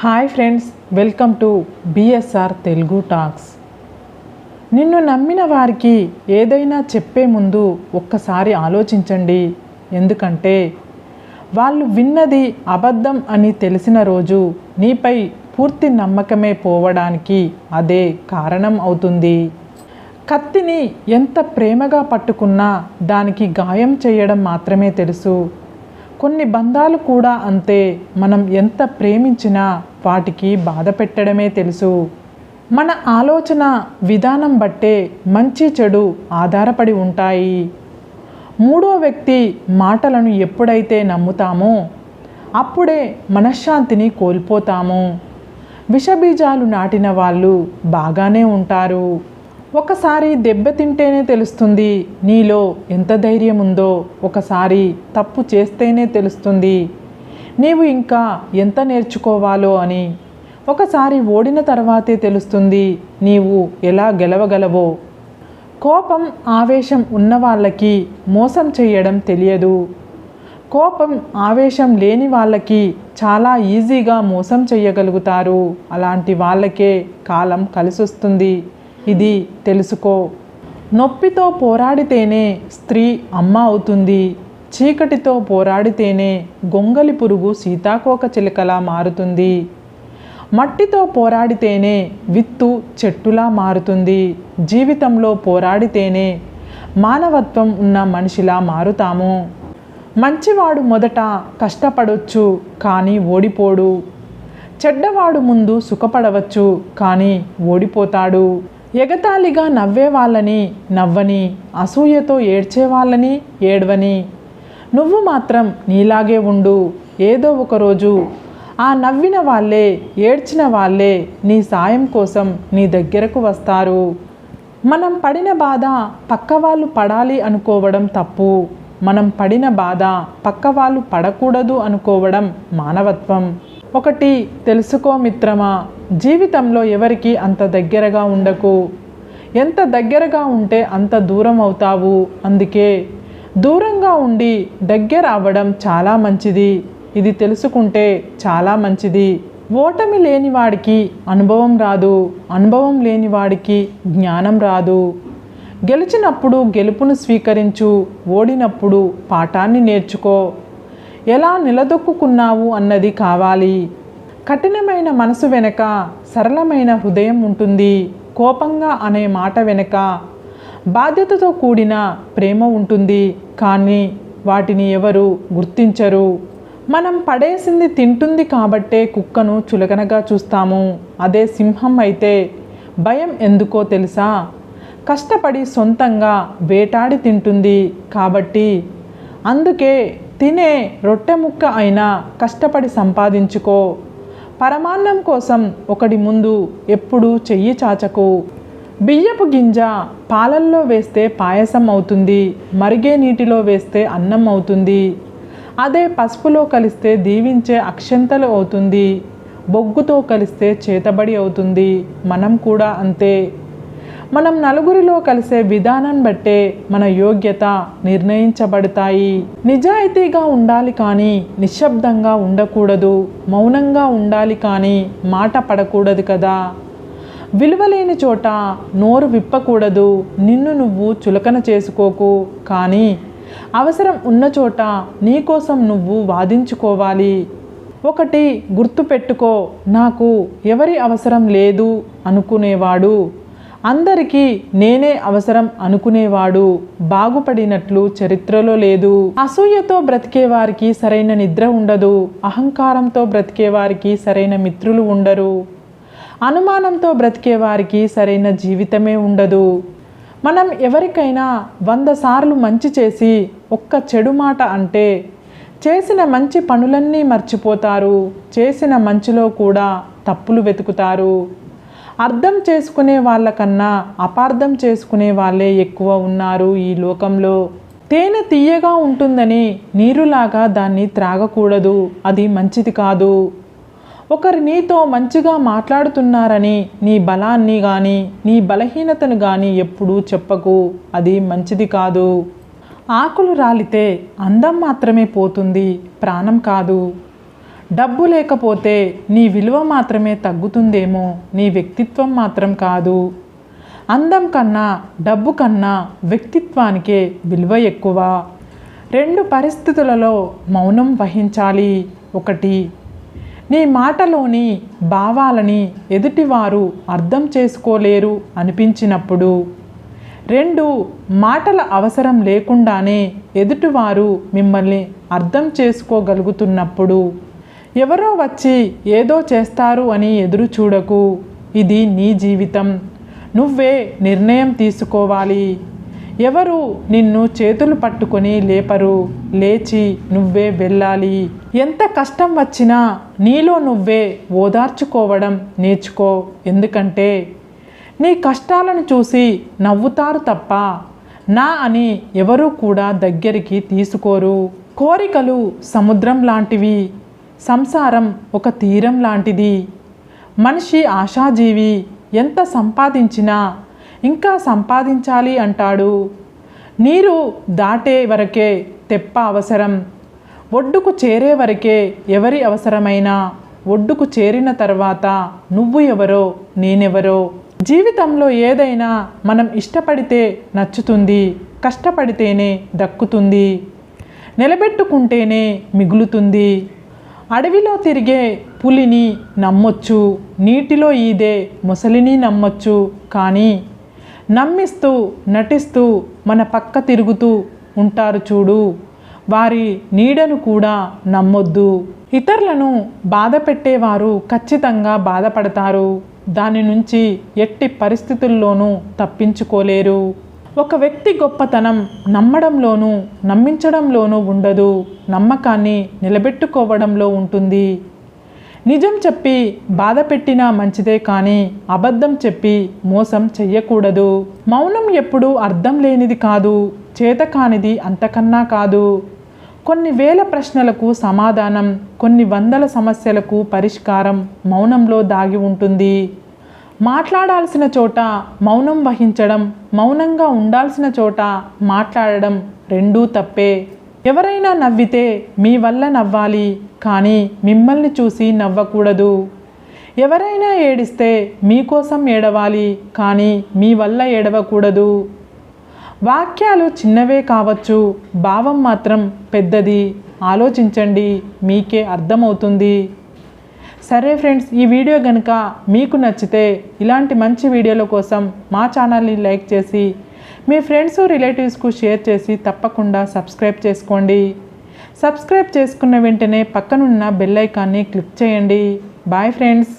Hi friends, welcome to BSR Telugu talks. నిన్ను నమ్మిన వారికి ఏదైనా చెప్పే ముందు ఒక్కసారి ఆలోచించండి. ఎందుకంటే వాళ్ళు విన్నది అబద్ధం అని తెలిసిన రోజు నీపై పూర్తి నమ్మకమే పోవడానికి అదే కారణం అవుతుంది. కత్తిని ఎంత ప్రేమగా పట్టుకున్నా దానికి గాయం చేయడం మాత్రమే తెలుసు. కొన్ని బంధాలు కూడా అంతే. మనం ఎంత ప్రేమించినా వాటికి బాధ పెట్టడమే తెలుసు. మన ఆలోచన విధానం బట్టే మంచి చెడు ఆధారపడి ఉంటాయి. మూడో వ్యక్తి మాటలను ఎప్పుడైతే నమ్ముతామో అప్పుడే మనశ్శాంతిని కోల్పోతాము. విషబీజాలు నాటిన వాళ్ళు బాగానే ఉంటారు. ఒకసారి దెబ్బతింటేనే తెలుస్తుంది నీలో ఎంత ధైర్యం ఉందో. ఒకసారి తప్పు చేస్తేనే తెలుస్తుంది నీవు ఇంకా ఎంత నేర్చుకోవాలో అని. ఒకసారి ఓడిన తర్వాతే తెలుస్తుంది నీవు ఎలా గెలవగలవో. కోపం, ఆవేశం ఉన్న వాళ్ళకి మోసం చేయడం తెలియదు. కోపం, ఆవేశం లేని వాళ్ళకి చాలా ఈజీగా మోసం చేయగలుగుతారు. అలాంటి వాళ్ళకే కాలం కలిసొస్తుంది. ఇది తెలుసుకో. నొప్పితో పోరాడితేనే స్త్రీ అమ్మ అవుతుంది. చీకటితో పోరాడితేనే గొంగలి పురుగు సీతాకోక చిలుకలా మారుతుంది. మట్టితో పోరాడితేనే విత్తు చెట్టులా మారుతుంది. జీవితంలో పోరాడితేనే మానవత్వం ఉన్న మనిషిలా మారుతాము. మంచివాడు మొదట కష్టపడవచ్చు కానీ ఓడిపోడు. చెడ్డవాడు ముందు సుఖపడవచ్చు కానీ ఓడిపోతాడు. ఎగతాళిగా నవ్వే వాళ్ళని నవ్వని, అసూయతో ఏడ్చే వాళ్ళని ఏడ్వని, నువ్వు మాత్రం నీలాగే ఉండు. ఏదో ఒకరోజు ఆ నవ్విన వాళ్ళే, ఏడ్చిన వాళ్ళే నీ సాయం కోసం నీ దగ్గరకు వస్తారు. మనం పడిన బాధ పక్కవాళ్ళు పడాలి అనుకోవడం తప్పు. మనం పడిన బాధ పక్కవాళ్ళు పడకూడదు అనుకోవడం మానవత్వం. ఒకటి తెలుసుకో మిత్రమా, జీవితంలో ఎవరికి అంత దగ్గరగా ఉండకు. ఎంత దగ్గరగా ఉంటే అంత దూరం అవుతావు. అందుకే దూరంగా ఉండి దగ్గర అవ్వడం చాలా మంచిది. ఇది తెలుసుకుంటే చాలా మంచిది. ఓటమి లేనివాడికి అనుభవం రాదు. అనుభవం లేనివాడికి జ్ఞానం రాదు. గెలిచినప్పుడు గెలుపును స్వీకరించు. ఓడినప్పుడు పాఠాన్ని నేర్చుకో. ఎలా నిలదొక్కున్నావు అన్నది కావాలి. కఠినమైన మనసు వెనక సరళమైన హృదయం ఉంటుంది. కోపంగా అనే మాట వెనక బాధ్యతతో కూడిన ప్రేమ ఉంటుంది. కానీ వాటిని ఎవరు గుర్తించరు. మనం పడేసింది తింటుంది కాబట్టే కుక్కను చులకనగా చూస్తాము. అదే సింహం అయితే భయం ఎందుకో తెలుసా? కష్టపడి సొంతంగా వేటాడి తింటుంది కాబట్టి. అందుకే తినే రొట్టె ముక్క అయినా కష్టపడి సంపాదించుకో. పరమాన్నం కోసం ఒకడి ముందు ఎప్పుడూ చెయ్యి చాచకు. బియ్యపు గింజ పాలల్లో వేస్తే పాయసం అవుతుంది. మరిగే నీటిలో వేస్తే అన్నం అవుతుంది. అదే పసుపులో కలిస్తే దీవించే అక్షంతలు అవుతుంది. బొగ్గుతో కలిస్తే చేతబడి అవుతుంది. మనం కూడా అంతే. మనం నలుగురిలో కలిసే విధానం బట్టే మన యోగ్యత నిర్ణయించబడతాయి. నిజాయితీగా ఉండాలి కానీ నిశ్శబ్దంగా ఉండకూడదు. మౌనంగా ఉండాలి కానీ మాట పడకూడదు కదా. విలువలేని చోట నోరు విప్పకూడదు. నిన్ను నువ్వు చులకన చేసుకోకు. కానీ అవసరం ఉన్న చోట నీకోసం నువ్వు వాదించుకోవాలి. ఒకటి గుర్తుపెట్టుకో, నాకు ఎవరి అవసరం లేదు అనుకునేవాడు, అందరికీ నేనే అవసరం అనుకునేవాడు బాగుపడినట్లు చరిత్రలో లేదు. అసూయతో బ్రతికేవారికి సరైన నిద్ర ఉండదు. అహంకారంతో బ్రతికేవారికి సరైన మిత్రులు ఉండరు. అనుమానంతో బ్రతికేవారికి సరైన జీవితమే ఉండదు. మనం ఎవరికైనా 100 సార్లు మంచి చేసి ఒక్క చెడు మాట అంటే చేసిన మంచి పనులన్నీ మర్చిపోతారు. చేసిన మంచిలో కూడా తప్పులు వెతుకుతారు. అర్థం చేసుకునే వాళ్ళకన్నా అపార్థం చేసుకునే వాళ్ళే ఎక్కువ ఉన్నారు ఈ లోకంలో. తేనె తీయగా ఉంటుందని నీరులాగా దాన్ని త్రాగకూడదు. అది మంచిది కాదు. ఒకరు నీతో మంచిగా మాట్లాడుతున్నారని నీ బలాన్ని కానీ నీ బలహీనతను కానీ ఎప్పుడూ చెప్పకు. అది మంచిది కాదు. ఆకులు రాలితే అందం మాత్రమే పోతుంది, ప్రాణం కాదు. డబ్బు లేకపోతే నీ విలువ మాత్రమే తగ్గుతుందేమో, నీ వ్యక్తిత్వం మాత్రం కాదు. అందం కన్నా డబ్బు కన్నా వ్యక్తిత్వానికే విలువ ఎక్కువ. 2 పరిస్థితులలో మౌనం వహించాలి. 1, నీ మాటలోని భావాలని ఎదుటివారు అర్థం చేసుకోలేరు అనిపించినప్పుడు. 2, మాటల అవసరం లేకుండానే ఎదుటివారు మిమ్మల్ని అర్థం చేసుకోగలుగుతున్నప్పుడు. ఎవరో వచ్చి ఏదో చేస్తారు అని ఎదురు చూడకు. ఇది నీ జీవితం, నువ్వే నిర్ణయం తీసుకోవాలి. ఎవరు నిన్ను చేతులు పట్టుకొని లేపరు, లేచి నువ్వే వెళ్ళాలి. ఎంత కష్టం వచ్చినా నీలో నువ్వే ఓదార్చుకోవడం నేర్చుకో. ఎందుకంటే నీ కష్టాలను చూసి నవ్వుతారు తప్ప నా అని ఎవరూ కూడా దగ్గరికి తీసుకోరు. కోరికలు సముద్రం లాంటివి, సంసారం ఒక తీరం లాంటిది. మనిషి ఆశాజీవి, ఎంత సంపాదించినా ఇంకా సంపాదించాలి అంటాడు. నీరు దాటే వరకే తెప్ప అవసరం, ఒడ్డుకు చేరే వరకే ఎవరి అవసరమైనా. ఒడ్డుకు చేరిన తర్వాత నువ్వు ఎవరో నేనెవరో. జీవితంలో ఏదైనా మనం ఇష్టపడితే నచ్చుతుంది, కష్టపడితేనే దక్కుతుంది, నిలబెట్టుకుంటేనే మిగులుతుంది. అడవిలో తిరిగే పులిని నమ్మొచ్చు, నీటిలో ఈదే మొసలిని నమ్మొచ్చు. కానీ నమ్మిస్తూ నటిస్తూ మన పక్క తిరుగుతూ ఉంటారు చూడు, వారి నీడను కూడా నమ్మొద్దు. ఇతరులను బాధ పెట్టేవారు ఖచ్చితంగా బాధపడతారు. దాని నుంచి ఎట్టి పరిస్థితుల్లోనూ తప్పించుకోలేరు. ఒక వ్యక్తి గొప్పతనం నమ్మడంలోనూ నమ్మించడంలోనూ ఉండదు, నమ్మకాన్ని నిలబెట్టుకోవడంలో ఉంటుంది. నిజం చెప్పి బాధ పెట్టినా మంచిదే, కానీ అబద్ధం చెప్పి మోసం చెయ్యకూడదు. మౌనం ఎప్పుడూ అర్థం లేనిది కాదు, చేతకానిది అంతకన్నా కాదు. కొన్ని వేల ప్రశ్నలకు సమాధానం, కొన్ని వందల సమస్యలకు పరిష్కారం మౌనంలో దాగి ఉంటుంది. మాట్లాడాల్సిన చోట మౌనం వహించడం, మౌనంగా ఉండాల్సిన చోట మాట్లాడడం రెండూ తప్పే. ఎవరైనా నవ్వితే మీ వల్ల నవ్వాలి, కానీ మిమ్మల్ని చూసి నవ్వకూడదు. ఎవరైనా ఏడిస్తే మీకోసం ఏడవాలి, కానీ మీ వల్ల ఏడవకూడదు. వాక్యాలు చిన్నవే కావచ్చు, భావం మాత్రం పెద్దది. ఆలోచించండి, మీకే అర్థమవుతుంది. సరే ఫ్రెండ్స్, ఈ వీడియో కనుక మీకు నచ్చితే ఇలాంటి మంచి వీడియోల కోసం మా ఛానల్ని లైక్ చేసి మీ ఫ్రెండ్స్ రిలేటివ్స్కు షేర్ చేసి తప్పకుండా సబ్స్క్రైబ్ చేసుకోండి. సబ్స్క్రైబ్ చేసుకున్న వెంటనే పక్కనున్న బెల్ ఐకాన్ని క్లిక్ చేయండి. Bye friends.